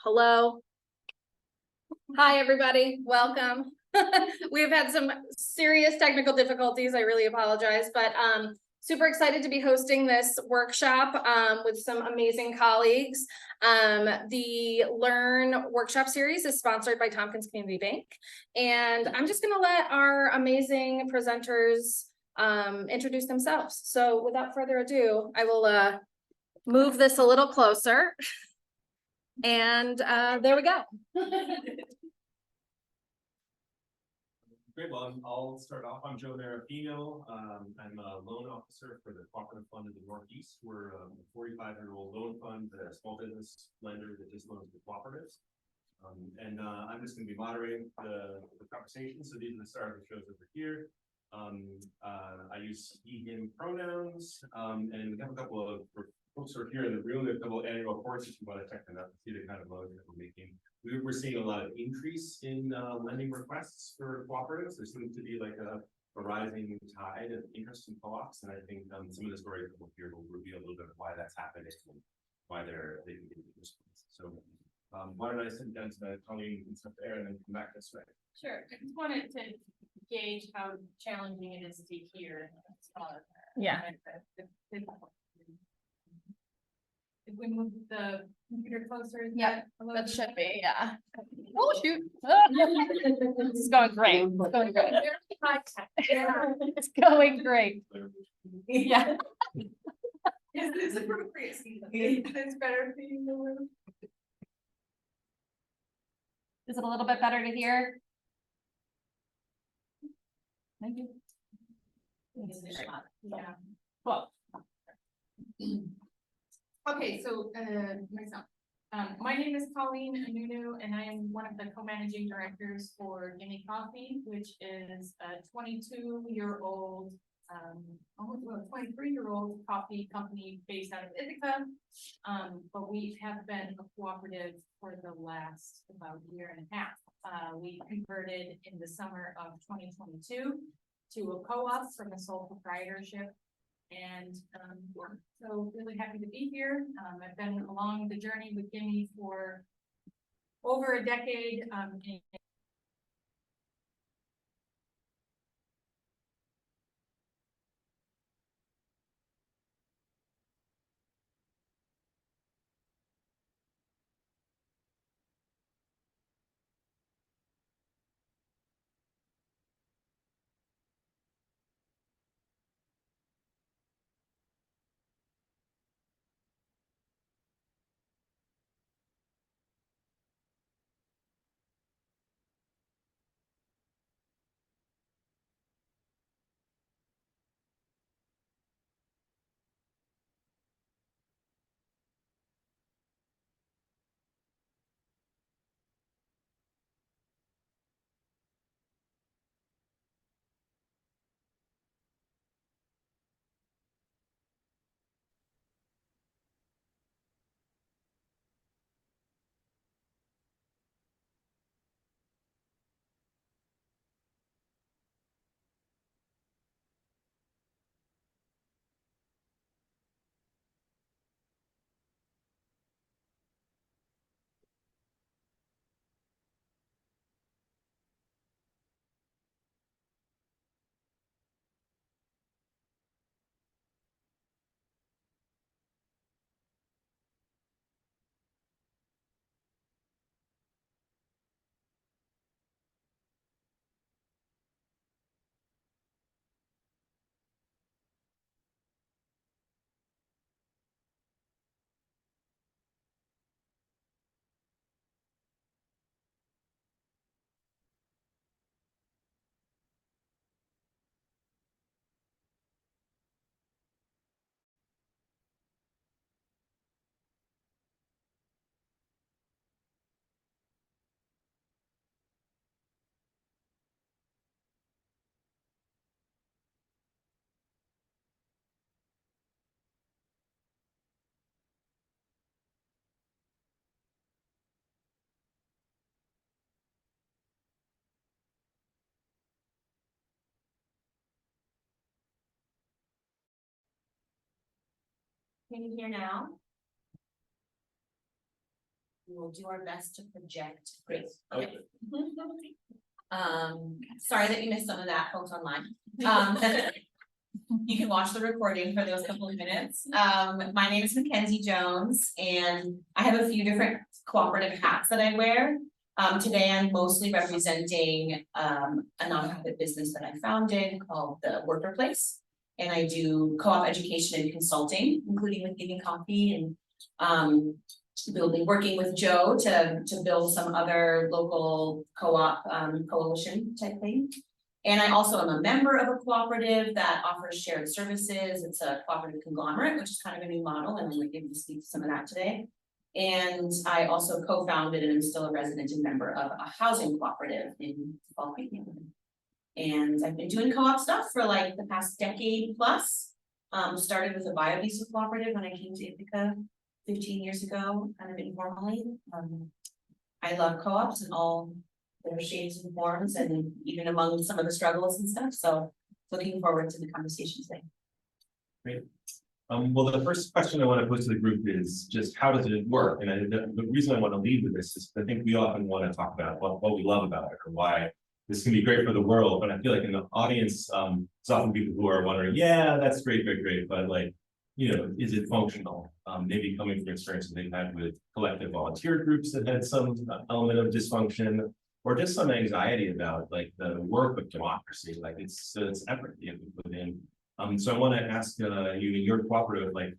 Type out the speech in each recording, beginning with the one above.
Hello. Hi, everybody. Welcome. We've had some serious technical difficulties. I really apologize, but super excited to be hosting this workshop with some amazing colleagues. The Learn workshop series is sponsored by Tompkins Community Bank, and I'm just going to let our amazing presenters introduce themselves. So without further ado, I will move this a little closer. And there we go. Great. Well, I'll start off. I'm Joe Marraffino. I'm a loan officer for the Cooperative Fund in the Northeast. We're a 45-year-old loan fund, a small business lender that just loans to cooperatives. I'm just going to be moderating the conversation. So these are the stars that shows over here. I use he, him pronouns, and we have a couple of folks who are here in the room. We have a couple of annual reports if you want to check them out to see the kind of loans that we're making. We're seeing a lot of increase in lending requests for cooperatives. There seems to be like a rising tide of interest in co-ops, and I think some of the stories that we'll hear will reveal a little bit of why that's happening and why they can get the response. So why don't I sit down to the Colleen and stuff there and then come back this way? Sure. I just wanted to gauge how challenging it is to hear. Yeah. If we move the computer closer, Yeah, that should be, yeah. Oh, shoot. This is going great. It's going great. It's going great. Yeah. Is this appropriate? It's better for you. Is it a little bit better to hear? Thank you. Yeah. Well. Okay, so myself. My name is Colleen Anunu, and I am one of the co-managing directors for Gimme Coffee, which is a 22-year-old, almost 23-year-old coffee company based out of Ithaca. But we have been a cooperative for the last about year and a half. We converted in the summer of 2022 to a co-op from a sole proprietorship. And so really happy to be here. I've been along the journey with Gimme for over a decade. Can you hear now? We'll do our best to project. Great. Okay. Sorry that you missed some of that, folks online. You can watch the recording for those couple of minutes. My name is McKenzie Jones, and I have a few different cooperative hats that I wear. Today I'm mostly representing a nonprofit business that I founded called the Workplace. And I do co-op education and consulting, including with Gimme Coffee and working with Joe to build some other local co-op coalition type thing. And I also am a member of a cooperative that offers shared services. It's a cooperative conglomerate, which is kind of a new model, and I'm going to speak to some of that today. And I also co-founded and am still a resident and member of a housing cooperative in Fall Creek neighborhood. And I've been doing co-op stuff for like the past decade plus. Started with a biodiesel cooperative when I came to Ithaca 15 years ago, kind of informally. I love co-ops and all their shades and forms, and even among some of the struggles and stuff. So looking forward to the conversation today. Great. Well, the first question I want to pose to the group is just how does it work? And the reason I want to lead with this is I think we often want to talk about what we love about it or why this can be great for the world. But I feel like in the audience, it's often people who are wondering, yeah, that's great, but like, you know, is it functional? Maybe coming from experiences they've had with collective volunteer groups that had some element of dysfunction, or just some anxiety about like the work of democracy, like it's effort you have to put in. So I want to ask you, your cooperative, like,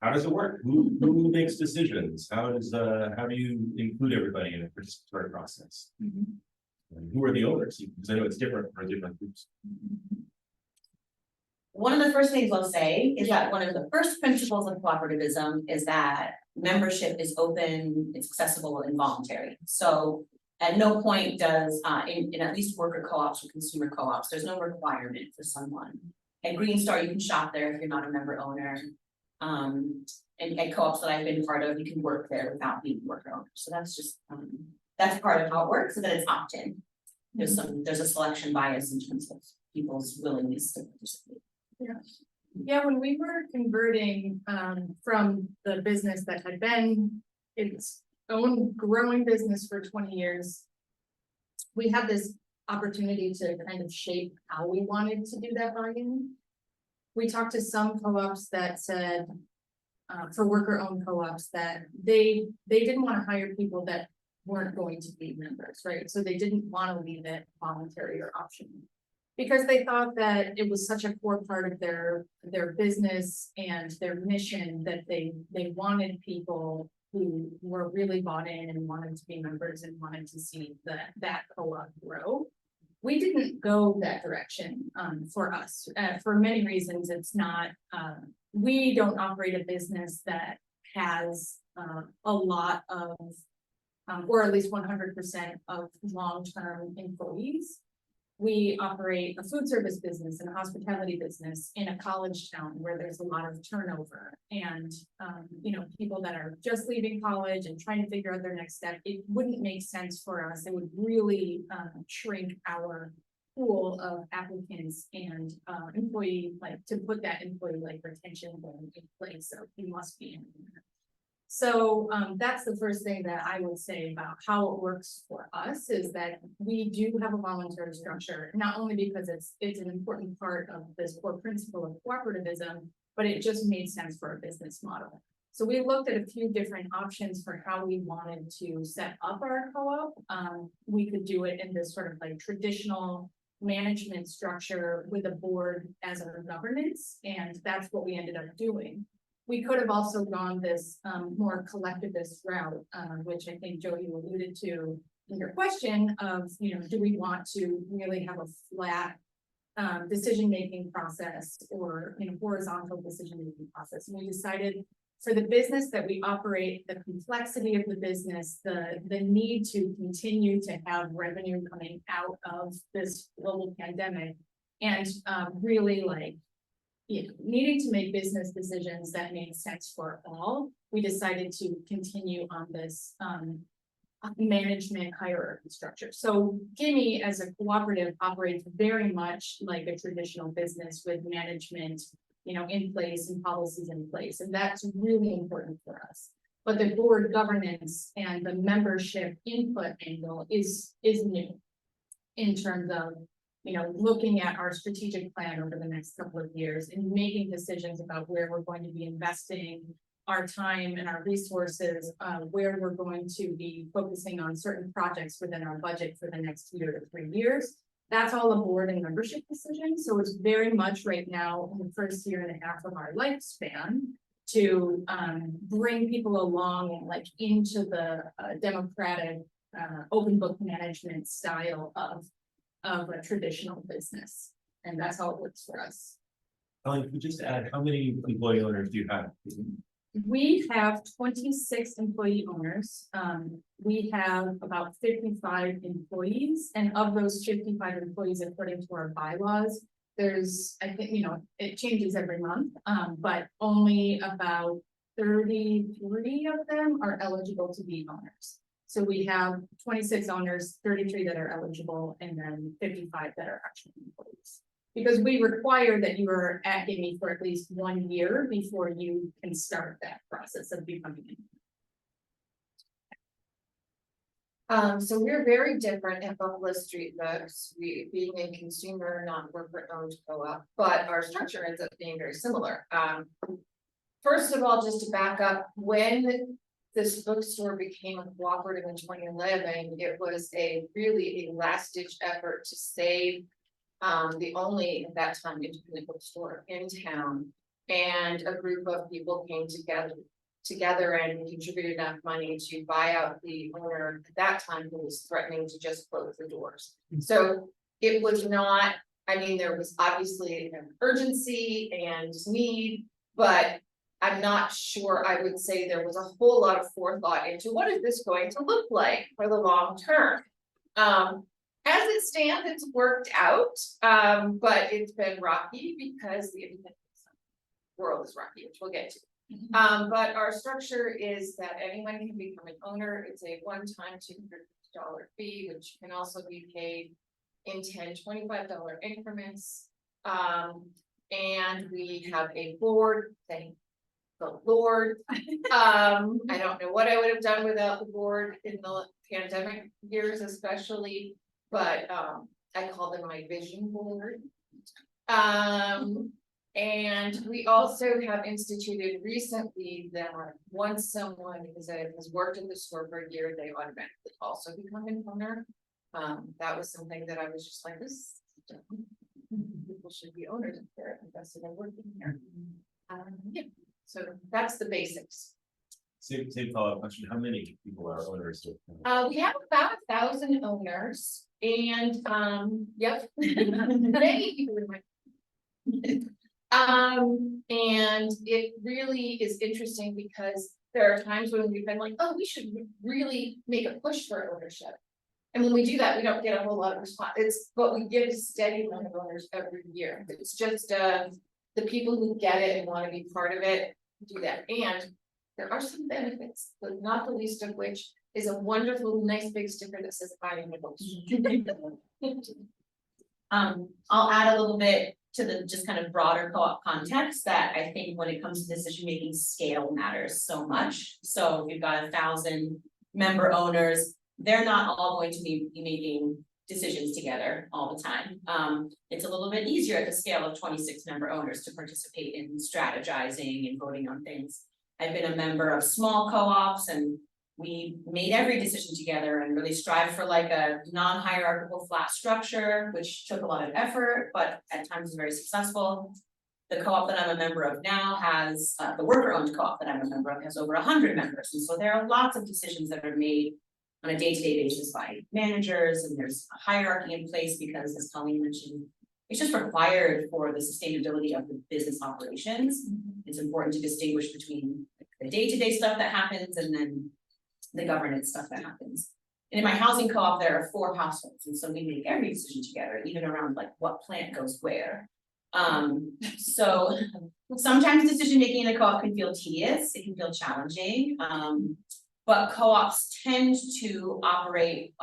how does it work? Who makes decisions? How do you include everybody in a participatory process? And who are the owners? Because I know it's different for different groups. One of the first things I'll say is that one of the first principles of cooperativism is that membership is open, it's accessible, and voluntary. So at no point does, in at least worker co-ops or consumer co-ops, there's no requirement for someone. At Green Star, you can shop there if you're not a member owner. And at co-ops that I've been part of, you can work there without being a worker owner. So that's just, that's part of how it works, so that it's opt-in. There's a selection bias in terms of people's willingness to participate. Yeah, when we were converting from the business that had been its own growing business for 20 years, we had this opportunity to kind of shape how we wanted to do that bargain. We talked to some co-ops that said, for worker-owned co-ops, that they didn't want to hire people that weren't going to be members, right? So they didn't want to leave it voluntary or optional, because they thought that it was such a core part of their business and their mission that they wanted people who were really bought in and wanted to be members and wanted to see that co-op grow. We didn't go that direction for us. For many reasons, it's not, we don't operate a business that has a lot of, or at least 100% of long-term employees. We operate a food service business and a hospitality business in a college town where there's a lot of turnover and, you know, people that are just leaving college and trying to figure out their next step. It wouldn't make sense for us. It would really shrink our pool of applicants and employee, like to put that employee like retention in place. So you must be in there. So that's the first thing that I would say about how it works for us, is that we do have a voluntary structure, not only because it's an important part of this core principle of cooperativism, but it just made sense for a business model. So we looked at a few different options for how we wanted to set up our co-op. We could do it in this sort of like traditional management structure with a board as our governance, and that's what we ended up doing. We could have also gone this more collectivist route, which I think, Joe, you alluded to in your question of, you know, do we want to really have a flat decision-making process or, you know, horizontal decision-making process? And we decided for the business that we operate, the complexity of the business, the need to continue to have revenue coming out of this global pandemic, and really like, you know, needing to make business decisions that made sense for all, we decided to continue on this management hierarchy structure. So Gimme as a cooperative operates very much like a traditional business with management, you know, in place and policies in place. And that's really important for us. But the board governance and the membership input angle is new. In terms of, looking at our strategic plan over the next couple of years and making decisions about where we're going to be investing our time and our resources, where we're going to be focusing on certain projects within our budget for the next 2 to 3 years. That's all a board and membership decision. So it's very much right now in the first 1.5 years of our lifespan to bring people along and like into the democratic open book management style of a traditional business. And that's how it works for us. Colleen, could you just add, how many employee owners do you have? We have 26 employee owners. We have about 55 employees, and of those 55 employees, according to our bylaws, there's, I think, it changes every month, but only about 33 of them are eligible to be owners. So we have 26 owners, 33 that are eligible, and then 55 that are actually employees. Because we require that you are at Gimme for at least 1 year before you can start that process of becoming. So we're very different at Buffalo Street, folks, we being a consumer, non-corporate owned co-op, but our structure ends up being very similar. First of all, just to back up, when this bookstore became a cooperative in 2011, it was really a last-ditch effort to save the only, at that time, independent bookstore in town. And a group of people came together and contributed enough money to buy out the owner at that time who was threatening to just close the doors. So it was not, there was obviously an urgency and need, but I'm not sure I would say there was a whole lot of forethought into what is this going to look like for the long term. As it stands, it's worked out, but it's been rocky because the independent world is rocky, which we'll get to. But our structure is that anyone can become an owner. It's a one-time $250 fee, which can also be paid in $10, $25 increments. And we have a board, thank the Lord. I don't know what I would have done without the board in the pandemic years, especially. But I call them my vision board. And we also have instituted recently that once someone has worked in the store for a year, they automatically also become an owner. That was something that I was just like, this people should be owners if they're invested in working here. Yeah, so that's the basics. Same follow-up question, how many people are owners? We have about 1,000 owners, and yep, many people in my. And it really is interesting because there are times when we've been like, oh, we should really make a push for ownership. And when we do that, we don't get a whole lot of response. But we get a steady amount of owners every year. It's just the people who get it and want to be part of it do that. And there are some benefits, but not the least of which is a wonderful, nice big sticker that says I am a host. I'll add a little bit to the just kind of broader co-op context that I think when it comes to decision making, scale matters so much. So if you've got 1,000 member owners, they're not all going to be making decisions together all the time. It's a little bit easier at the scale of 26 member owners to participate in strategizing and voting on things. I've been a member of small co-ops, and we made every decision together and really strived for like a non-hierarchical flat structure, which took a lot of effort, but at times was very successful. The co-op that I'm a member of now has, the worker-owned co-op that I'm a member of has over 100 members. And so there are lots of decisions that are made on a day-to-day basis by managers, and there's a hierarchy in place because, as Colleen mentioned, it's just required for the sustainability of the business operations. It's important to distinguish between the day-to-day stuff that happens and then the governance stuff that happens. And in my housing co-op, there are 4 households, and so we make every decision together, even around like what plant goes where. So sometimes decision making in a co-op can feel tedious, it can feel challenging. But co-ops tend to operate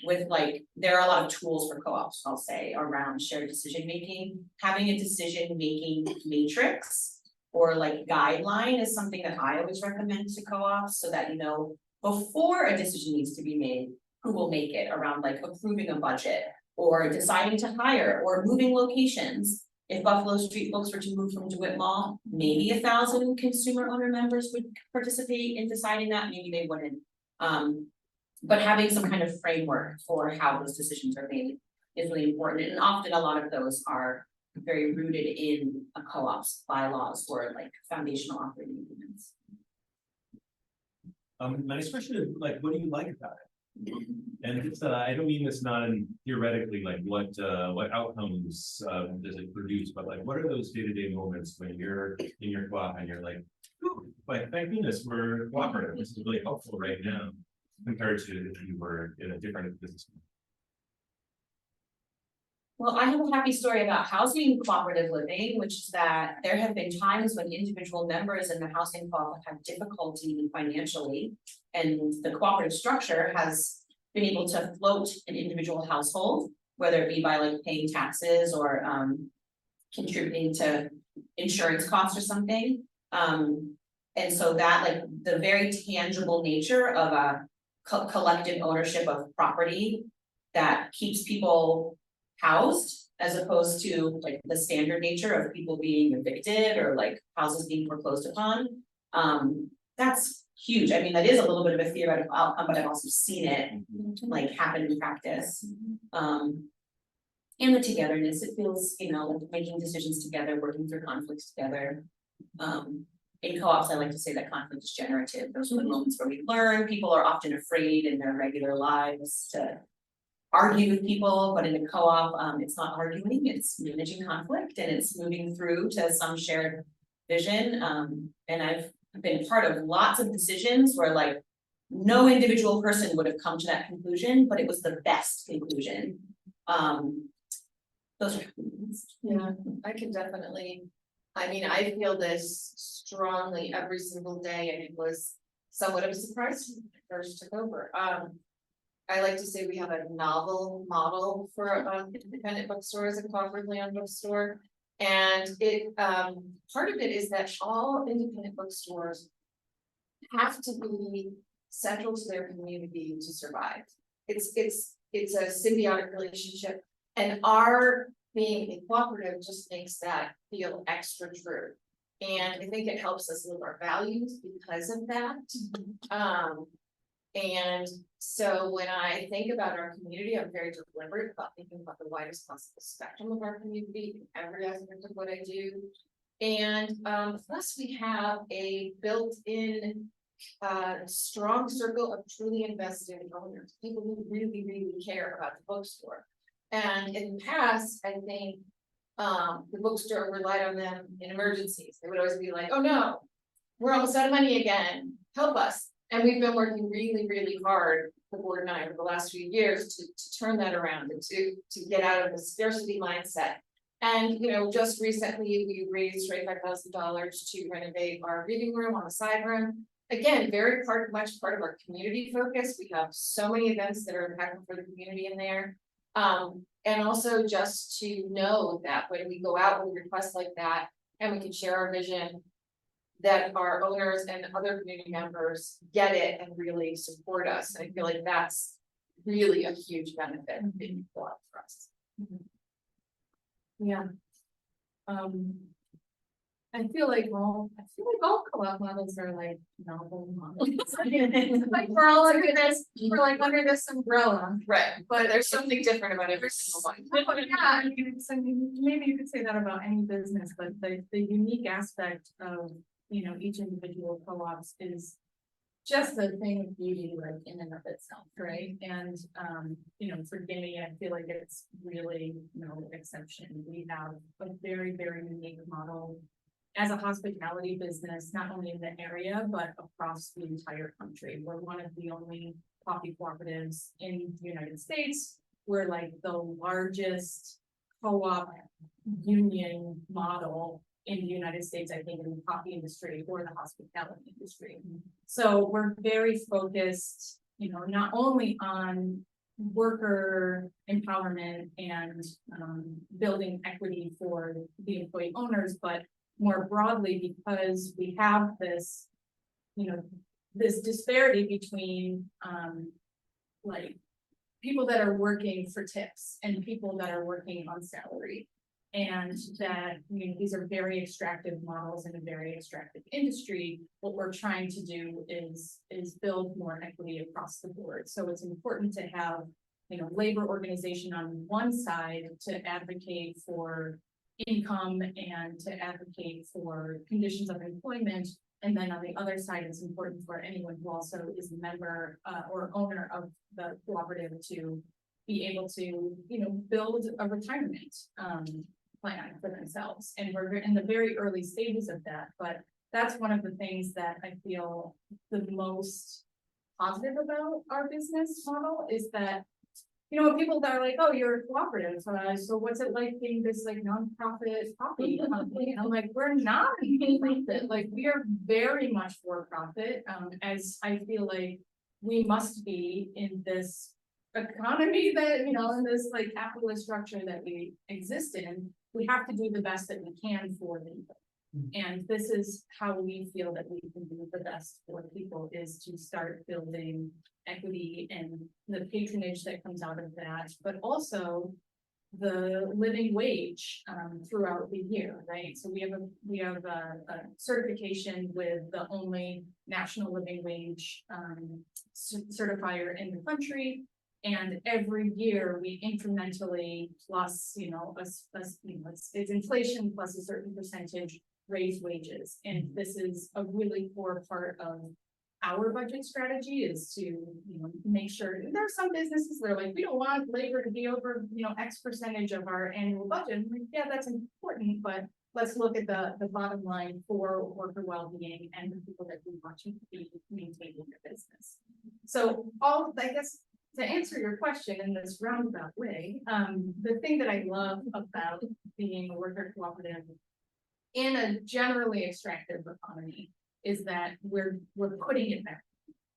with like, there are a lot of tools for co-ops, I'll say, around shared decision making. Having a decision making matrix or like guideline is something that I always recommend to co-ops, so that, you know, before a decision needs to be made, who will make it around like approving a budget or deciding to hire or moving locations. If Buffalo Street folks were to move from DeWitt Mall, maybe 1,000 consumer owner members would participate in deciding that, maybe they wouldn't. But having some kind of framework for how those decisions are made is really important, and often a lot of those are very rooted in a co-op's bylaws or like foundational operating agreements. My next question is like, what do you like about it? And it's, I don't mean this not theoretically, like what outcomes does it produce, but like, what are those day-to-day moments when you're in your co-op and you're like, "Ooh, like, thank goodness we're cooperative, this is really helpful right now," compared to if you were in a different business. Well, I have a happy story about housing cooperative living, which is that there have been times when individual members in the housing co-op have had difficulty financially. And the cooperative structure has been able to float an individual household, whether it be by like paying taxes or contributing to insurance costs or something. And so that, like, the very tangible nature of a collective ownership of property that keeps people housed, as opposed to like the standard nature of people being evicted or like houses being foreclosed upon. That's huge. I mean, that is a little bit of a theoretical outcome, but I've also seen it like happen in practice. And the togetherness, it feels, you know, like making decisions together, working through conflicts together. In co-ops, I like to say that conflict is generative. Those are the moments where we learn. People are often afraid in their regular lives to argue with people, but in a co-op, it's not arguing, it's managing conflict, and it's moving through to some shared vision. And I've been part of lots of decisions where like no individual person would have come to that conclusion, but it was the best conclusion. Those are Yeah, I can definitely, I mean, I feel this strongly every single day, and it was somewhat of a surprise when I first took over. I like to say we have a novel model for independent bookstores, a cooperatively owned bookstore. And it, part of it is that all independent bookstores have to be central to their community to survive. It's a symbiotic relationship, and our being a cooperative just makes that feel extra true. And I think it helps us live our values because of that. And so when I think about our community, I'm very deliberate about thinking about the widest possible spectrum of our community in every aspect of what I do. And plus we have a built-in strong circle of truly invested owners, people who really, really care about the bookstore. And in the past, I think the bookstore relied on them in emergencies. They would always be like, "Oh no, we're almost out of money again, help us." And we've been working really, really hard, the board and I, over the last few years to turn that around and to get out of the scarcity mindset. And, you know, just recently we raised $25,000 to renovate our reading room on the side room. Again, much part of our community focus. We have so many events that are impactful for the community in there. And also just to know that when we go out with requests like that, and we can share our vision, that our owners and other community members get it and really support us. And I feel like that's really a huge benefit of being a co-op for us. Yeah. I feel like all co-op models are like novel models. Like we're all under this umbrella. Right, but there's something different about every single one. Yeah, maybe you could say that about any business, but the unique aspect of, you know, each individual co-ops is just a thing of beauty, like in and of itself, right? And you know, for Gimme, I feel like it's really no exception. We have a very, very unique model as a hospitality business, not only in the area, but across the entire country. We're one of the only coffee cooperatives in the United States. We're like the largest co-op union model in the United States, I think, in the coffee industry or the hospitality industry. So we're very focused, you know, not only on worker empowerment and building equity for the employee owners, but more broadly, because we have this, you know, this disparity between, like, people that are working for tips and people that are working on salary. And that, you know, these are very extractive models in a very extractive industry. What we're trying to do is build more equity across the board. So it's important to have, you know, labor organization on one side to advocate for income and to advocate for conditions of employment. And then on the other side, it's important for anyone who also is a member or owner of the cooperative to be able to, you know, build a retirement plan for themselves. And we're in the very early stages of that, but that's one of the things that I feel the most positive about our business model is that, you know, people that are like, oh, you're a cooperative, so what's it like being this like nonprofit coffee company? And I'm like, we're not a nonprofit, like we are very much for profit, as I feel like we must be in this economy that, you know, in this like capitalist structure that we exist in. We have to do the best that we can for people. And this is how we feel that we can do the best for people, is to start building equity and the patronage that comes out of that, but also the living wage throughout the year, right? So we have a certification with the only national living wage certifier in the country. And every year we incrementally plus, you know, it's inflation plus a certain percentage raise wages. And this is a really core part of our budget strategy, is to, you know, make sure. There are some businesses that are like, we don't want labor to be over, you know, X percentage of our annual budget. I'm like, yeah, that's important, but let's look at the bottom line for worker well-being and the people that we want to be maintaining their business. So I guess, to answer your question in this roundabout way, the thing that I love about being a worker cooperative in a generally extractive economy is that we're putting it back.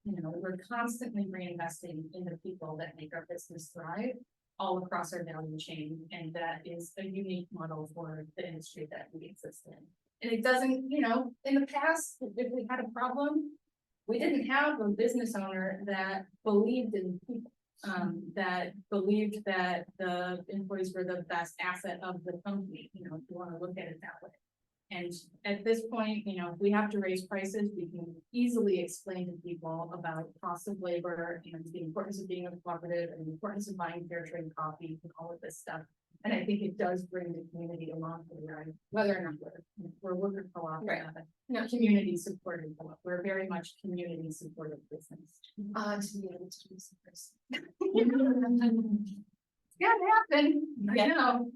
You know, we're constantly reinvesting in the people that make our business thrive all across our value chain, and that is a unique model for the industry that we exist in. And it doesn't, you know, in the past, if we had a problem, we didn't have a business owner that believed in people, that believed that the employees were the best asset of the company, you know, if you want to look at it that way. And at this point, you know, if we have to raise prices, we can easily explain to people about cost of labor and the importance of being a cooperative and the importance of buying fair trade coffee and all of this stuff. And I think it does bring the community along for the ride, whether or not we're worker co-op, Right. No, community supported co-op. We're very much community supported business. To be able to do some person. Yeah, it happened. I know.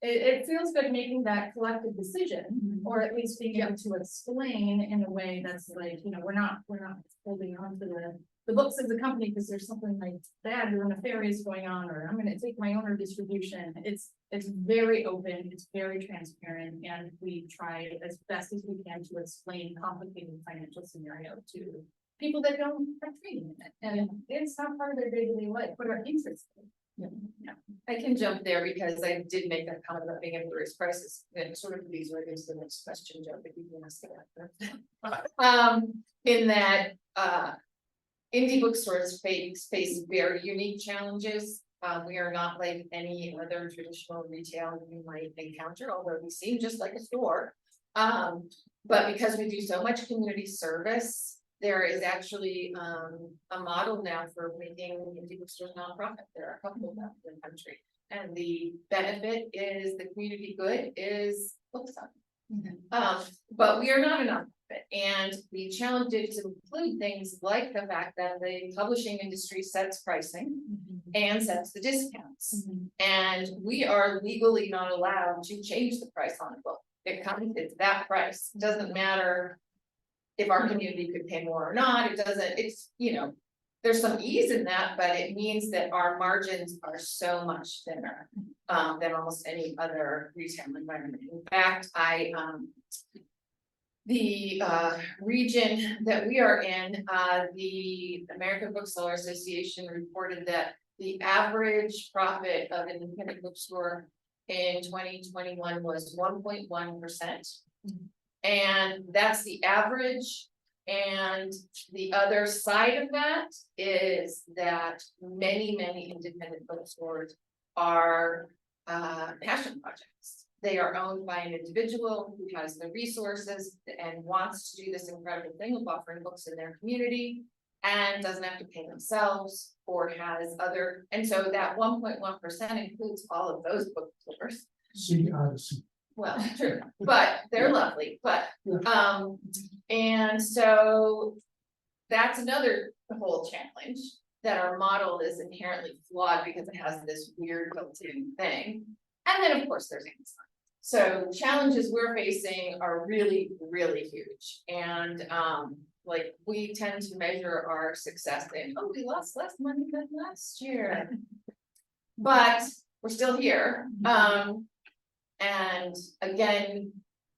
It feels good making that collective decision, or at least being able to explain in a way that's like, you know, we're not holding on to the books of the company because there's something like bad or nefarious going on, or I'm gonna take my owner distribution. It's very open, it's very transparent, and we try as best as we can to explain complicated financial scenario to people that don't have training in it. And it's not part of their day-to-day life, but are interested. Yeah. I can jump there because I did make that comment about being able to raise prices, and sort of leads right into the next question, Joe, if you can ask that. In that, indie bookstores face very unique challenges. We are not like any other traditional retail you might encounter, although we seem just like a store. But because we do so much community service, there is actually a model now for making indie bookstores nonprofit. There are a couple of them in the country. And the benefit is the community good is book selling. But we are not a nonprofit, and we challenged it to include things like the fact that the publishing industry sets pricing and sets the discounts. And we are legally not allowed to change the price on a book. It's that price. It doesn't matter if our community could pay more or not. It doesn't, it's, you know, there's some ease in that, but it means that our margins are so much thinner than almost any other retail environment. In fact, the region that we are in, the American Bookseller Association reported that the average profit of an independent bookstore in 2021 was 1.1%. And that's the average. And the other side of that is that many independent bookstores are passion projects. They are owned by an individual who has the resources and wants to do this incredible thing of offering books in their community and doesn't have to pay themselves or has other, and so that 1.1% includes all of those bookstores. Well, true, but they're lovely, but, and so that's another whole challenge, that our model is inherently flawed because it has this weird built-in thing. And then, of course, there's Amazon. So challenges we're facing are really huge. And, like, we tend to measure our success in, oh, we lost less money than last year. But we're still here. And again,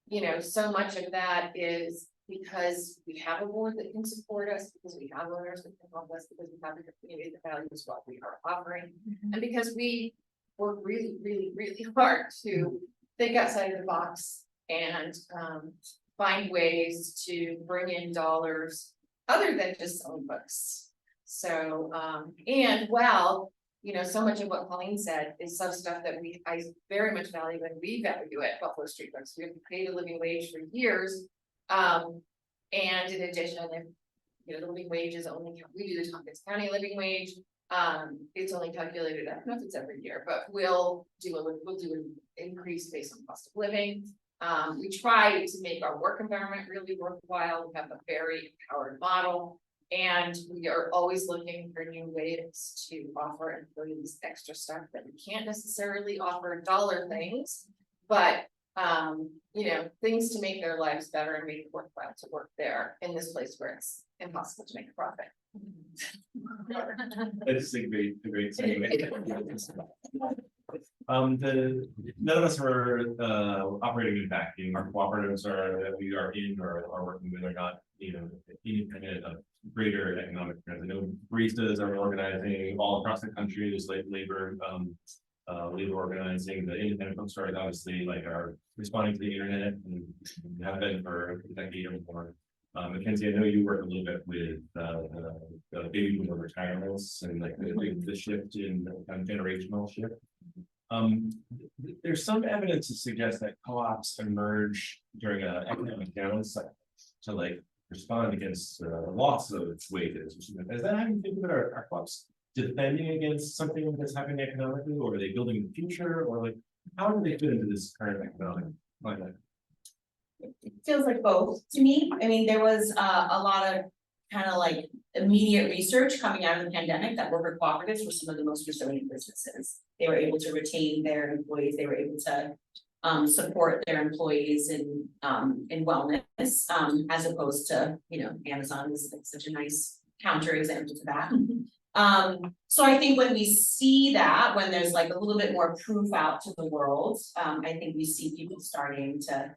you know, so much of that is because we have a board that can support us, because we have owners that can help us, because we have a community that values what we are offering. And because we work really hard to think outside of the box and find ways to bring in dollars other than just selling books. So, and well, you know, so much of what Colleen said is some stuff that I very much value and we value at Buffalo Street Books. We have paid a living wage for years. And in addition, if you know, the living wage is only, we do the Tompkins County living wage. It's only calculated, I don't know if it's every year, but we'll do an increase based on cost of living. We try to make our work environment really worthwhile. We have a very empowered model. And we are always looking for new ways to offer employees extra stuff that we can't necessarily offer dollar things, but you know, things to make their lives better and make it worthwhile to work there in this place where it's impossible to make a profit. That's a great segue. None of us are operating in vacuum. Our cooperatives that we are in or are working with are not, you know, independent of greater economic trends. I know baristas are organizing all across the country. There's like labor organizing. The independent bookstores obviously like are responding to the internet and have been for a decade or more. McKenzie, I know you work a little bit with the baby boomer retirements and like the shift in kind of generational shift. There's some evidence to suggest that co-ops emerge during an economic down cycle to like respond against loss of wages. Is that how you think about our co-ops defending against something that's happening economically, or are they building the future, or like how do they fit into this current economic climate? It feels like both to me. I mean, there was a lot of kind of like immediate research coming out of the pandemic that worker cooperatives were some of the most resilient businesses. They were able to retain their employees. They were able to support their employees in wellness, as opposed to, you know, Amazon is like such a nice counterexample to that. So I think when we see that, when there's like a little bit more proof out to the world, I think we see people starting to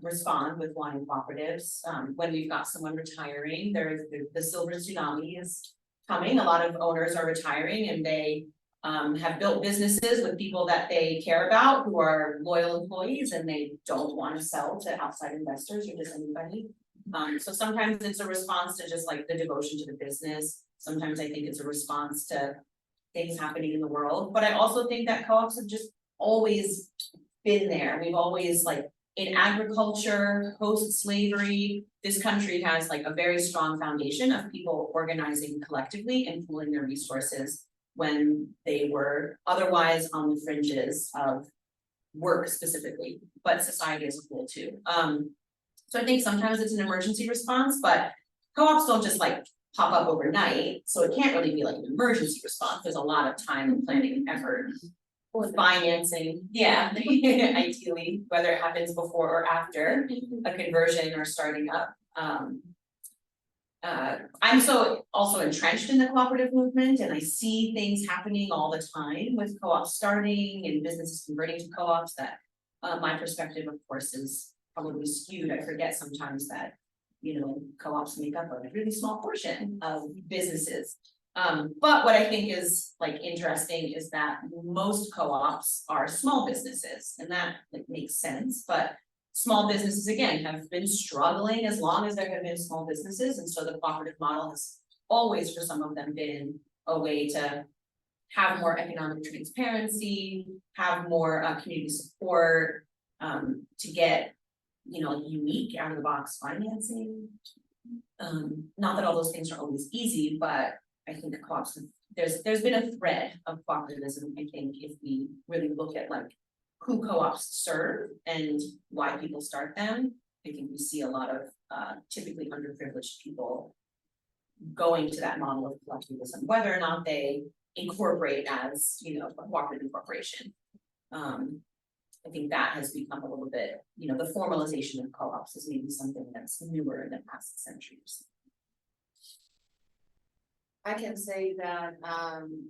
respond with wanting cooperatives. When we've got someone retiring, the silver tsunami is coming. A lot of owners are retiring and they have built businesses with people that they care about who are loyal employees, and they don't want to sell to outside investors or just anybody. So sometimes it's a response to just like the devotion to the business. Sometimes I think it's a response to things happening in the world, but I also think that co-ops have just always been there. We've always, like, in agriculture, post-slavery, this country has like a very strong foundation of people organizing collectively and pooling their resources when they were otherwise on the fringes of work specifically, but society as a whole too. So I think sometimes it's an emergency response, but co-ops don't just like pop up overnight, so it can't really be like an emergency response. There's a lot of time and planning and effort. Or financing, yeah, ideally, whether it happens before or after a conversion or starting up. I'm so also entrenched in the cooperative movement, and I see things happening all the time with co-ops starting and businesses converting to co-ops that my perspective, of course, is probably skewed. I forget sometimes that, you know, co-ops make up a really small portion of businesses. But what I think is like interesting is that most co-ops are small businesses, and that like makes sense, but. Small businesses, again, have been struggling as long as there have been small businesses, and so the cooperative model has always, for some of them, been a way to. Have more economic transparency, have more community support, to get, you know, unique out of the box financing. Not that all those things are always easy, but I think the co-ops, there's been a thread of cooperativism, I think, if we really look at like. Who co-ops serve and why people start them, I think we see a lot of typically underprivileged people. Going to that model of collectivism, whether or not they incorporate as, you know, a cooperative incorporation. I think that has become a little bit, you know, the formalization of co-ops is maybe something that's newer in the past centuries. I can say that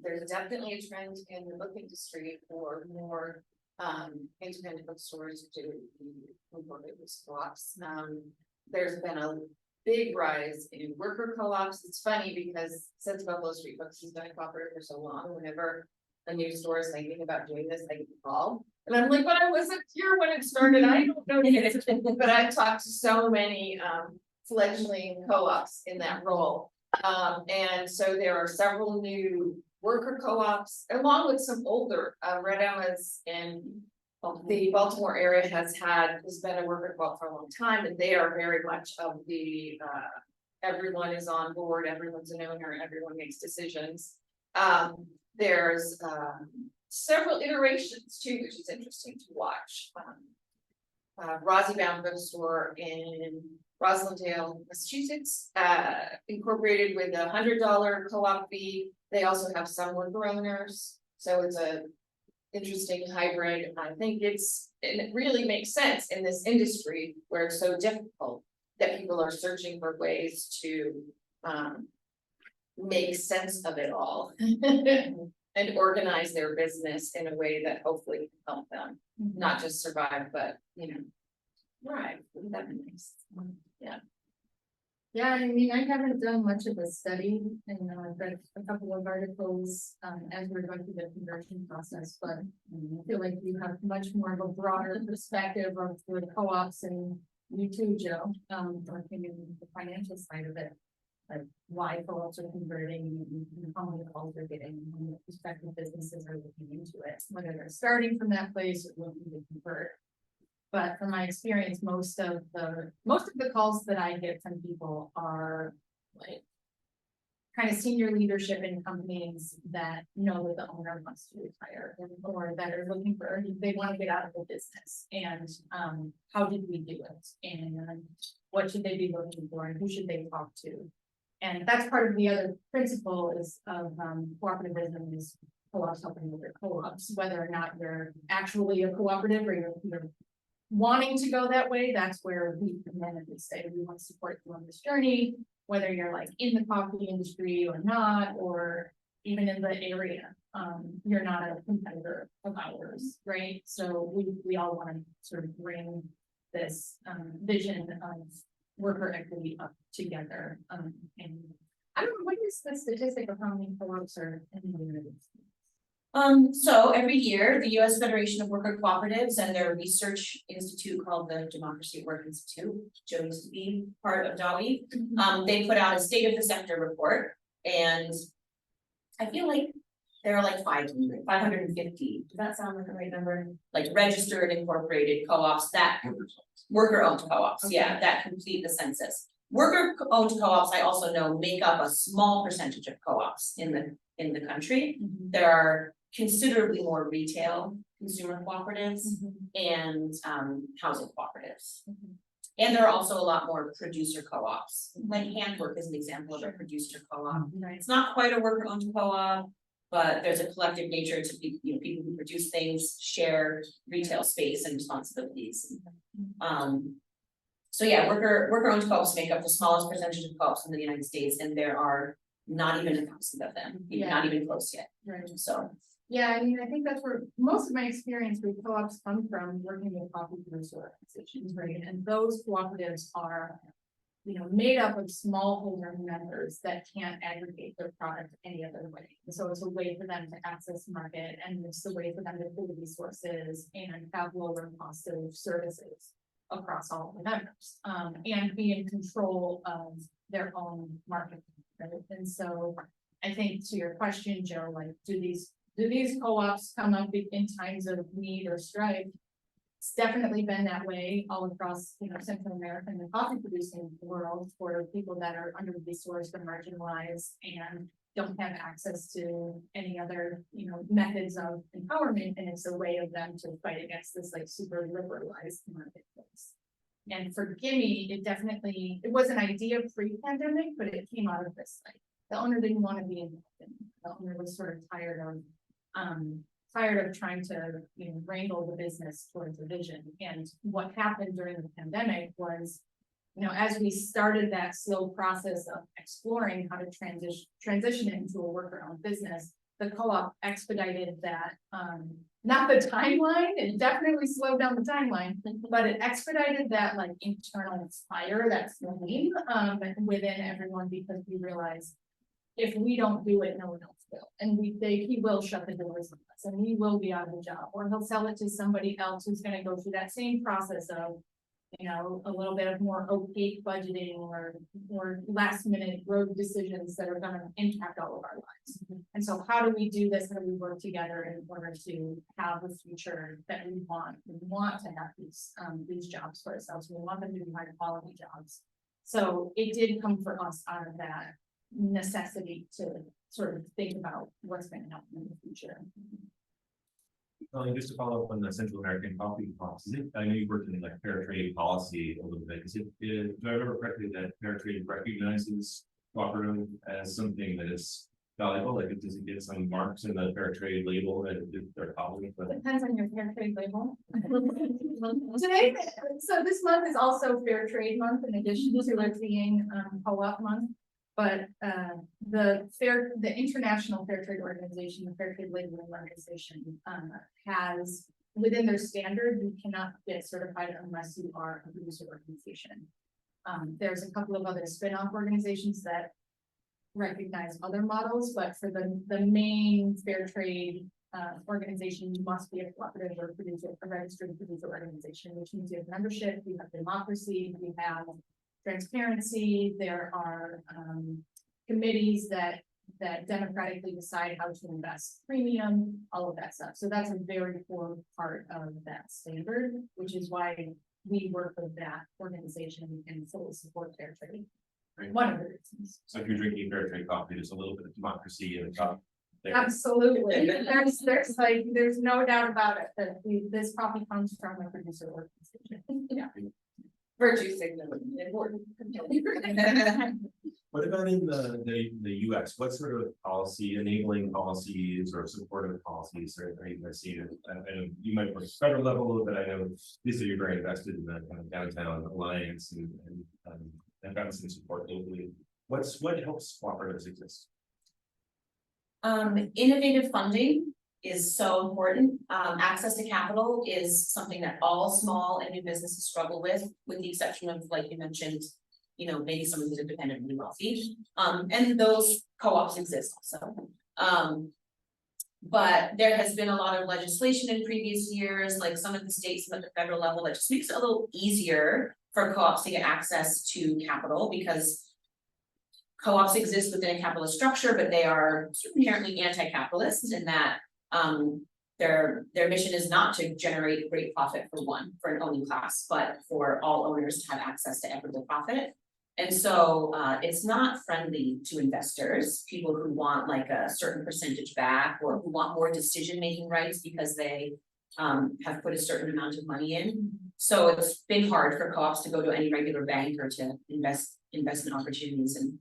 there's definitely a trend in the book industry for more independent bookstores to incorporate with co-ops. There's been a big rise in worker co-ops. It's funny because since Buffalo Street Books has been a cooperative for so long, whenever a new store is thinking about doing this, I get a call. And I'm like, but I wasn't here when it started. I don't know anything. But I've talked to so many fledgling co-ops in that role. And so there are several new worker co-ops, along with some older, Red Emma's in the Baltimore area has been a worker co-op for a long time, and they are very much of the, everyone is on board, everyone's an owner, everyone makes decisions. There's several iterations too, which is interesting to watch. Rosie Bound Bookstore in Roslindale, Massachusetts, incorporated with $100 co-op fee. They also have some worker owners, so it's a interesting hybrid. I think it really makes sense in this industry where it's so difficult that people are searching for ways to make sense of it all and organize their business in a way that hopefully can help them not just survive, but you know, thrive. Wouldn't that be nice? Yeah. Yeah, I mean, I haven't done much of a study, and I've read a couple of articles as we're going through the conversion process, but I feel like you have much more of a broader perspective of the co-ops, and you too, Joe, working in the financial side of it. Like why co-ops are converting, and how many calls they're getting, and the prospective businesses are looking into it, whether they're starting from that place or looking to convert. But from my experience, most of the calls that I get from people are like kind of senior leadership in companies that know that the owner wants to retire, or that are looking for, they want to get out of the business, and how did we do it, and what should they be looking for, and who should they talk to. And that's part of the other principle is of cooperativism is co-ops helping with their co-ops, whether or not you're actually a cooperative or you're wanting to go that way. That's where we come in and we say we want to support you on this journey, whether you're like in the coffee industry or not, or even in the area. You're not a competitor of ours, right? So we all want to sort of bring this vision of worker equity up together. And I don't know, what is the statistic of how many co-ops are in the United States? So every year, the US Federation of Worker Cooperatives and their research institute called the Democracy at Work Institute, Joe used to be part of DAWI, they put out a state of the sector report, and I feel like there are like 550, does that sound like the right number? Like registered incorporated co-ops that worker owned co-ops, okay. Yeah, that complete the census. Worker owned co-ops, I also know, make up a small percentage of co-ops in the country. There are considerably more retail consumer cooperatives and housing cooperatives. And there are also a lot more producer co-ops. Like Handwork is an example of a producer co-op. It's not quite a worker owned co-op, but there's a collective nature to be, you know, people who produce things share retail space and responsibilities. So yeah, worker owned co-ops make up the smallest percentage of co-ops in the United States, and there are not even 1,000 of them, not even close yet. Right. So yeah, I mean, I think that's where most of my experience with co-ops come from, working with coffee producer organizations, right? And those cooperatives are made up of smallholder members that can't aggregate their product any other way. So it's a way for them to access market, and it's a way for them to pull resources and have lower cost of services across all the members, and be in control of their own market. Right? And so I think to your question, Joe, like, do these co-ops come up in times of need or strife? It's definitely been that way all across, Central America and the coffee producing world, for people that are under-resourced or marginalized and don't have access to any other, methods of empowerment. And it's a way of them to fight against this like super liberalized marketplace. And for Gimme, it was an idea pre-pandemic, but it came out of this, like, the owner didn't want to be involved in it. The owner was sort of tired of trying to, wrangle the business towards a vision. And what happened during the pandemic was, as we started that slow process of exploring how to transition it into a worker-owned business, the co-op expedited that, not the timeline, it definitely slowed down the timeline, but it expedited that like internal fire, that flame, within everyone, because we realized if we don't do it, no one else will. And he will shut the doors on us, and we will be out of a job, or he'll sell it to somebody else who's gonna go through that same process of, a little bit of more opaque budgeting or last minute road decisions that are gonna impact all of our lives. And so how do we do this? How do we work together in order to have the future that we want? We want to have these jobs for ourselves. We want them to be high quality jobs. So it did come for us out of that necessity to sort of think about what's going to happen in the future. Just to follow up on the Central American coffee policy, I know you worked in like fair trade policy a little bit. Do I remember correctly that fair trade recognizes cooperative as something that is valuable? Like, does it get some marks in the fair trade label that they're following? Depends on your fair trade label. Today, so this month is also Fair Trade Month, in addition to it being co-op month. But the International Fair Trade Organization, the Fair Trade Labeling Organization, has within their standard, you cannot get certified unless you are a producer organization. There's a couple of other spin-off organizations that recognize other models, but for the main fair trade organization, you must be a cooperative or a registered producer organization, which means you have membership, you have democracy, you have transparency. There are committees that democratically decide how to invest premium, all of that stuff. So that's a very core part of that standard, which is why we work with that organization and fully support fair trade. Right. One of the reasons. So if you're drinking fair trade coffee, there's a little bit of democracy in the cup. Absolutely. There's no doubt about it that this coffee comes from a producer organization. Yeah. Virtue signaling, important. What about in the US? What sort of enabling policies or supportive policies are you guys seeing? And you might work at the federal level, but I know Lisa, you're very invested in the kind of downtown alliance and gotten some support locally. What helps cooperatives exist? Innovative funding is so important. Access to capital is something that all small and new businesses struggle with the exception of, like you mentioned, maybe someone who's independently wealthy. And those co-ops exist also. But there has been a lot of legislation in previous years, like some of the states at the federal level, that just makes it a little easier for co-ops to get access to capital, because co-ops exist within a capitalist structure, but they are inherently anti-capitalist in that their mission is not to generate great profit for an owning class, but for all owners to have access to equitable profit. And so it's not friendly to investors, people who want like a certain percentage back, or who want more decision-making rights because they have put a certain amount of money in. So it's been hard for co-ops to go to any regular bank or to investment opportunities. And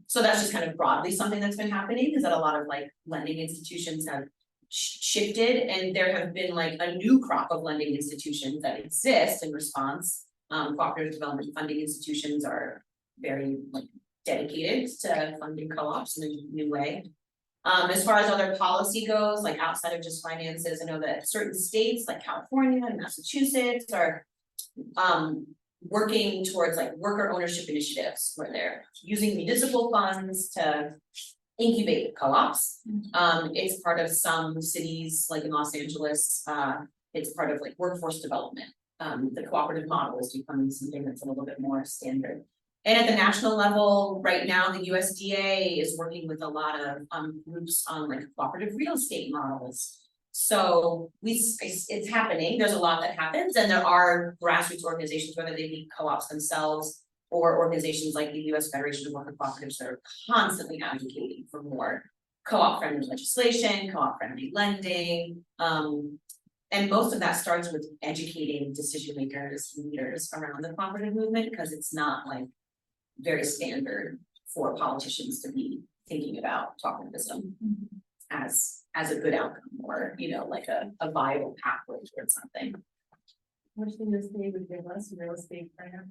so that's just kind of broadly something that's been happening, because that a lot of like lending institutions have shifted, and there have been like a new crop of lending institutions that exist in response. Cooperative development funding institutions are very like dedicated to funding co-ops in a new way. As far as other policy goes, like outside of just finances, I know that certain states like California and Massachusetts are working towards like worker ownership initiatives where they're using municipal funds to incubate co-ops. It's part of some cities, like in Los Angeles, it's part of like workforce development. The cooperative model is becoming something that's a little bit more standard. And at the national level, right now, the USDA is working with a lot of groups on like cooperative real estate models. So it's happening, there's a lot that happens, and there are grassroots organizations, whether they be co-ops themselves or organizations like the US Federation of Worker Cooperatives that are constantly advocating for more co-op friendly legislation, co-op friendly lending. And most of that starts with educating decision makers, leaders around the cooperative movement, because it's not like very standard for politicians to be thinking about cooperatism as a good outcome, or like a viable pathway towards something. Which the USDA would give us real estate right now.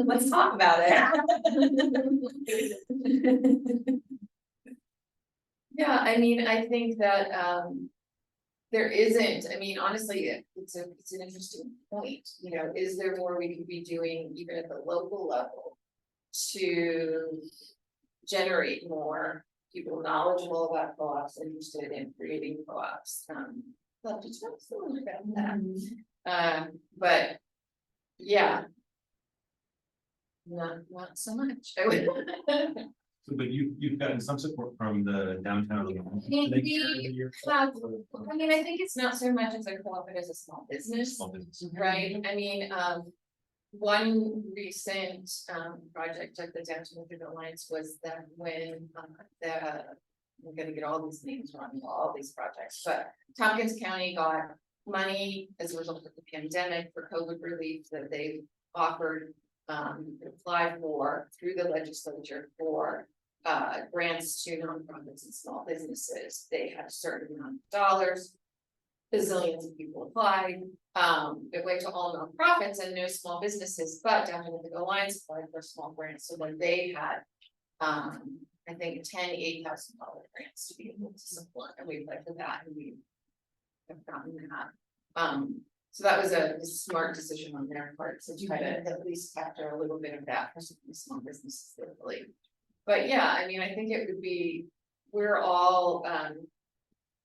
Let's talk about it. Yeah, I mean, I think that there isn't, I mean, honestly, it's an interesting point, is there more we could be doing even at the local level to generate more people knowledgeable about co-ops, interested in creating co-ops? Love to talk a little bit about that. But yeah. Not so much. I would. So, but you've gotten some support from the downtown. We have, I mean, I think it's not so much as a co-op, but as a small business, Small business. right? I mean, one recent project of the Downtown Neighborhood Alliance was that when we're gonna get all these names wrong, all these projects, but Tompkins County got money as a result of the pandemic for COVID relief that they offered, applied for through the legislature for grants to nonprofits and small businesses. They had a certain amount of dollars. Bazillions of people applied. It went to all nonprofits and no small businesses, but Downtown Neighborhood Alliance applied for small grants. So when they had, I think $8,000 grants to be able to support, and we applied for that, and we have gotten that. So that was a smart decision on their part, to try to at least capture a little bit of that for some small businesses locally. But yeah, I mean, I think it would be, we're all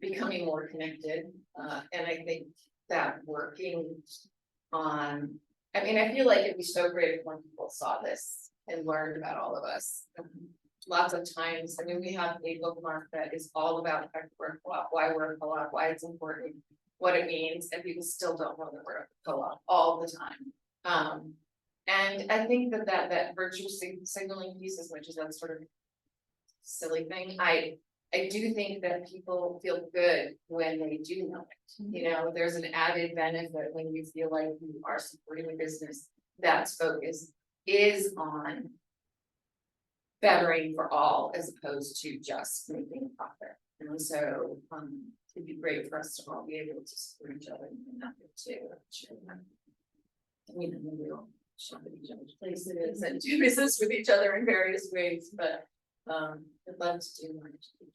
becoming more connected, and I think that working on, I mean, I feel like it'd be so great if more people saw this and learned about all of us. Lots of times, I mean, we have a bookmark that is all about the fact we're a co-op, why we're a co-op, why it's important, what it means, and people still don't know that we're a co-op all the time. And I think that virtue signaling piece, as much as that's sort of silly thing, I do think that people feel good when they do know it. There's an added benefit when you feel like you are supporting a business that's focus is on bettering for all as opposed to just making a profit. And so it'd be great for us to all be able to support each other in that way too. Sure. I mean, we all shop at each other's places and do business with each other in various ways, but I'd love to do more education.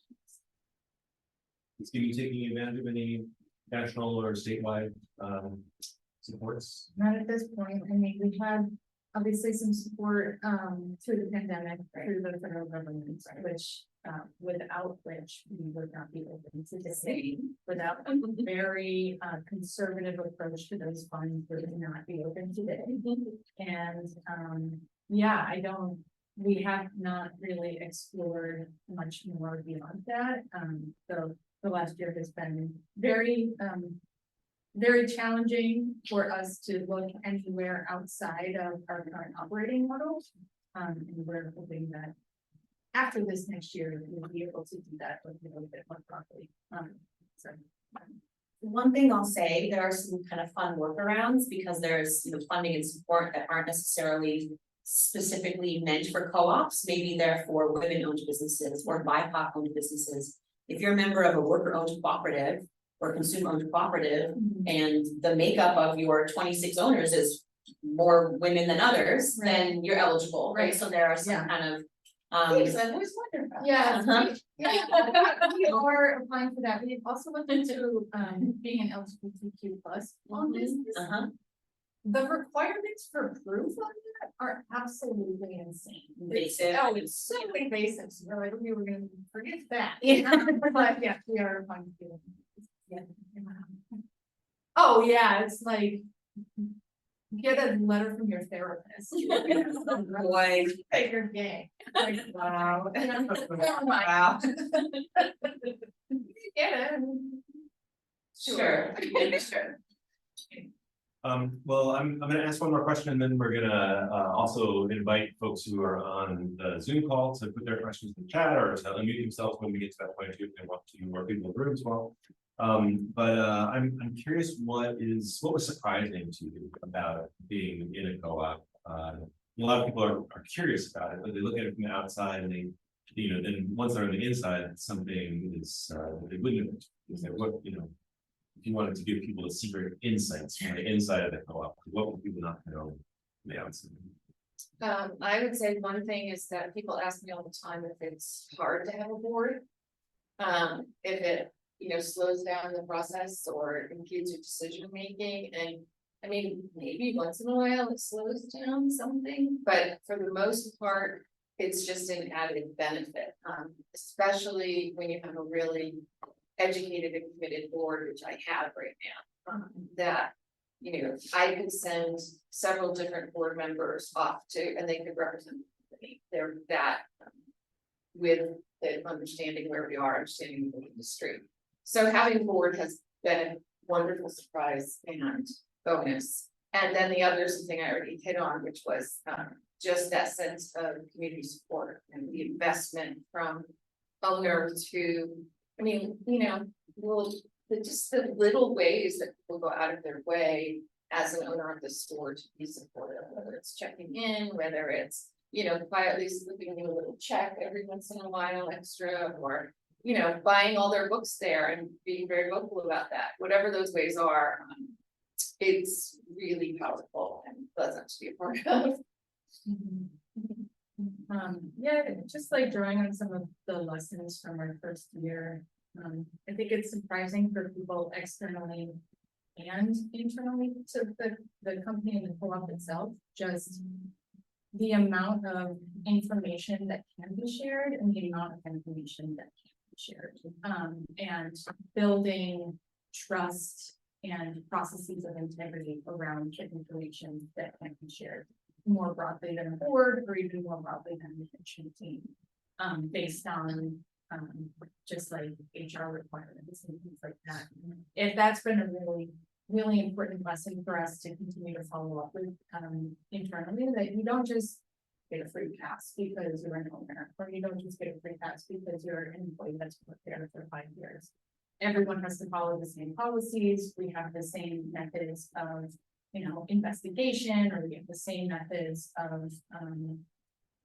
Is Gimme taking advantage of any national or statewide supports? Not at this point. I mean, we had obviously some support through the pandemic, through the federal government, which without which we would not be open to the city. Without a very conservative approach to those funds, we would not be open today. And yeah, we have not really explored much more beyond that. So the last year has been very challenging for us to look anywhere outside of our current operating model. And we're hoping that after this next year, we'll be able to do that with a little bit more properly. One thing I'll say, there are some kind of fun workarounds because there's funding and support that aren't necessarily specifically meant for co-ops. Maybe they're for women-owned businesses or BIPOC-owned businesses. If you're a member of a worker-owned cooperative or consumer-owned cooperative, and the makeup of your 26 owners is more women than others, then you're eligible, right? So there are some kind of Thanks, I always wondered about that. Yeah, we are applying for that. We also looked into being an LGBTQ plus business. The requirements for proof of that are absolutely insane. Invasive. Oh, it's so invasive, so I knew we were gonna forget that. Yeah. But yeah, we are fine to do it. Yeah. Oh, yeah, it's like. Get a letter from your therapist. Boy. Like you're gay. Like, Wow. oh my. Wow. Yeah. Sure, yeah, sure. Well, I'm gonna ask one more question and then we're gonna also invite folks who are on the Zoom call to put their questions in the chat or to unmute themselves when we get to that point too, if they want to, more people in the room as well. I'm curious what was surprising to you about being in a co-op? A lot of people are curious about it, but they look at it from the outside and they, then once they're on the inside, something is they wouldn't, is that what, if you wanted to give people the secret insights from the inside of the co-op, what would people not know from the outside? I would say one thing is that people ask me all the time if it's hard to have a board. If it, slows down the process or impedes your decision making, and I mean, maybe once in a while it slows down something, but for the most part, it's just an added benefit. Especially when you have a really educated and committed board, which I have right now, that, I could send several different board members off to, and they could represent me. They're that, with the understanding where we are, understanding the industry. So having a board has been a wonderful surprise and bonus. And then the other thing I already hit on, which was just that sense of community support and the investment from owners who, I mean, just the little ways that people go out of their way as an owner of the store to be supportive, whether it's checking in, whether it's, quietly slipping you a little check every once in a while extra, or, buying all their books there and being very vocal about that, whatever those ways are. It's really powerful and pleasant to be a part of. Yeah, just like drawing on some of the lessons from our first year. I think it's surprising for people externally and internally to the company and the co-op itself, just the amount of information that can be shared and the amount of information that can't be shared. And building trust and processes of integrity around information that can be shared more broadly than a board or even more broadly than the management team, based on just like HR requirements and things like that. If that's been a really important lesson for us to continue to follow up with internally, that you don't just get a free pass because you're an owner, or you don't just get a free pass because you're an employee that's worked there for 5 years. Everyone has to follow the same policies. We have the same methods of, investigation, or we have the same methods of,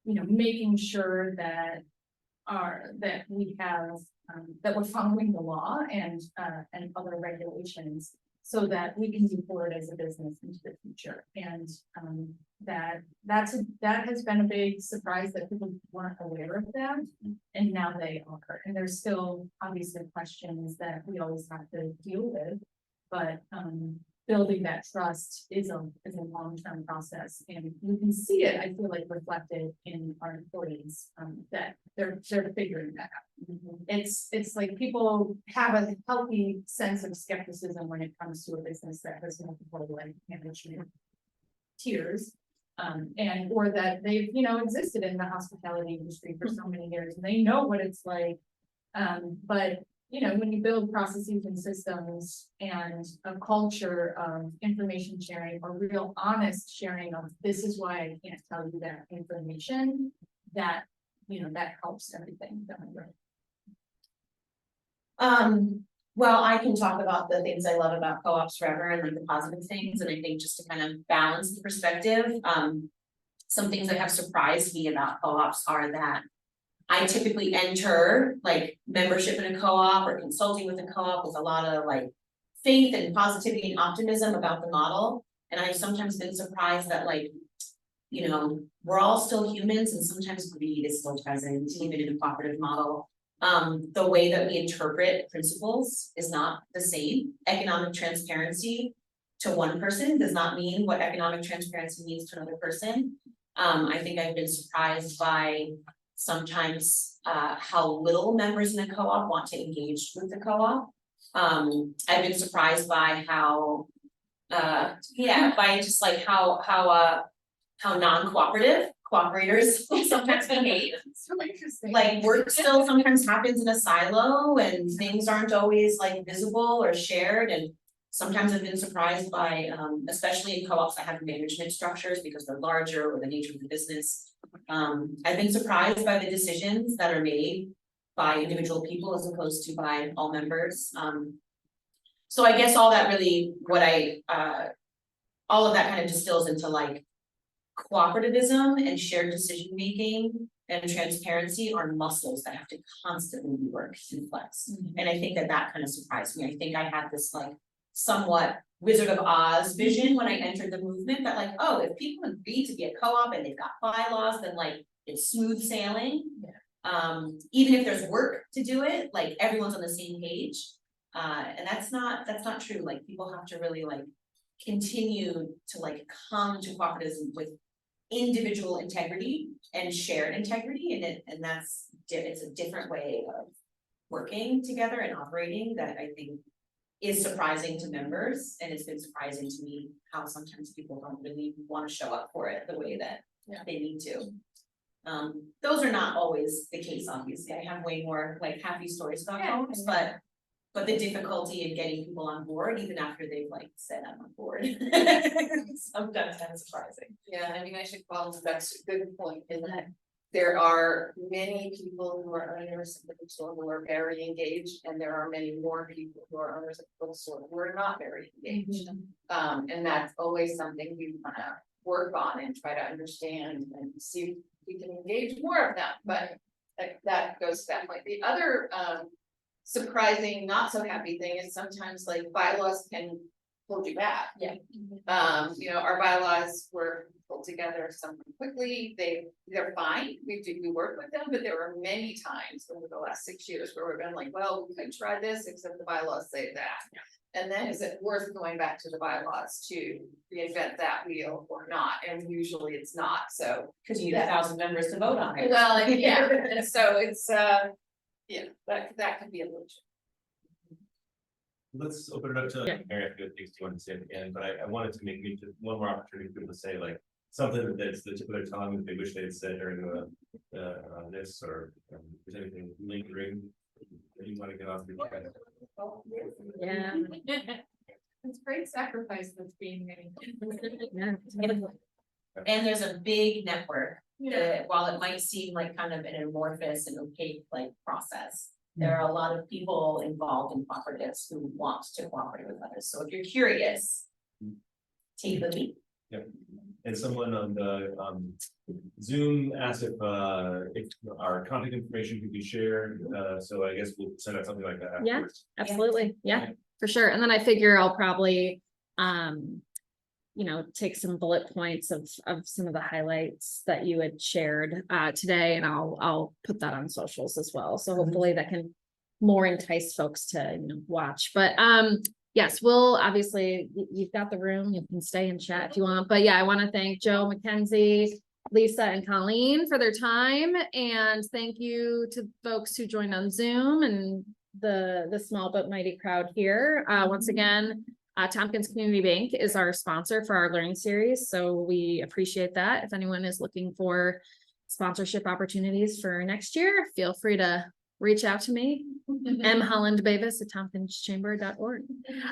making sure that we have, that we're following the law and other regulations so that we can move forward as a business into the future. And that has been a big surprise that people weren't aware of that, and now they are. And there's still obviously questions that we always have to deal with, but building that trust is a long-term process, and you can see it, I feel like, reflected in our employees, that they're figuring that out. It's like people have a healthy sense of skepticism when it comes to a business that has multiple like management tiers, and or that they've existed in the hospitality industry for so many years and they know what it's like, but when you build processes and systems and a culture of information sharing, or real honest sharing of this is why I can't tell you that information, that that helps everything down the road. Well, I can talk about the things I love about co-ops forever and like the positive things, and I think just to kind of balance the perspective, some things that have surprised me about co-ops are that I typically enter like membership in a co-op or consulting with a co-op with a lot of like faith and positivity and optimism about the model. And I've sometimes been surprised that we're all still humans and sometimes greed is still present, even in a cooperative model. The way that we interpret principles is not the same. Economic transparency to one person does not mean what economic transparency means to another person. I think I've been surprised by sometimes how little members in a co-op want to engage with the co-op. I've been surprised by how by just like how non-cooperative cooperators sometimes behave. It's really interesting. Like work still sometimes happens in a silo and things aren't always like visible or shared, and sometimes I've been surprised by, especially in co-ops that have management structures because they're larger or the nature of the business. I've been surprised by the decisions that are made by individual people as opposed to by all members. So I guess all that really, all of that kind of distills into like cooperativism and shared decision making and transparency are muscles that have to constantly be worked and flexed. And I think that kind of surprised me. I think I had this like somewhat Wizard of Oz vision when I entered the movement that like, oh, if people agree to be a co-op and they've got bylaws, then like it's smooth sailing. Even if there's work to do it, like everyone's on the same page. And that's not true. Like people have to really like continue to like come to cooperativism with individual integrity and shared integrity, and it's a different way of working together and operating that I think is surprising to members, and it's been surprising to me how sometimes people don't really want to show up for it the way that they need to. Those are not always the case, obviously. I have way more like happy stories about homes, but the difficulty in getting people on board, even after they've like said I'm on board, sometimes kind of surprising. Yeah, I mean, I should call, that's a good point, in that there are many people who are owners of the bookstore who are very engaged, and there are many more people who are owners of the bookstore who are not very engaged. And that's always something we wanna work on and try to understand and see if we can engage more of them, but that goes that way. The other surprising, not so happy thing is sometimes like bylaws can hold you back. Yeah. You know, our bylaws were pulled together somewhat quickly. They're fine. We work with them, but there were many times over the last 6 years where we've been like, well, we could try this, except the bylaws say that. And then is it worth going back to the bylaws to reinvent that wheel or not? And usually it's not, so. Cause you need 1,000 members to vote on it. Well, yeah, and so it's, yeah, that could be a little. Let's open it up to Mary, if you have things you want to say at the end, but I wanted to make one more opportunity for people to say like something that's the tip of their tongue that they wish they had said during this, or if there's anything lingering that you want to get off your chest. Yeah. It's great sacrifice that's being made. And there's a big network. While it might seem like kind of an amorphous and opaque like process, there are a lot of people involved in cooperatives who want to cooperate with others. So if you're curious, take the lead. Yep. And someone on the Zoom asked if our contact information could be shared. So I guess we'll send out something like that afterwards. Absolutely. Yeah, for sure. And then I figure I'll probably, you know, take some bullet points of some of the highlights that you had shared today, and I'll put that on socials as well. So hopefully that can more entice folks to watch. But yes, we'll obviously, you've got the room, you can stay and chat if you want. But yeah, I want to thank Joe, McKenzie, Lisa, and Colleen for their time, and thank you to folks who joined on Zoom and the small but mighty crowd here. Once again, Tompkins Community Bank is our sponsor for our learning series, so we appreciate that. If anyone is looking for sponsorship opportunities for next year, feel free to reach out to me, mhollandbavis@tompkinschamber.org.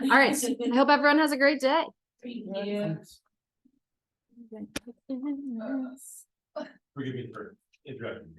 All right, I hope everyone has a great day. Thank you. Forgive me for interrupting.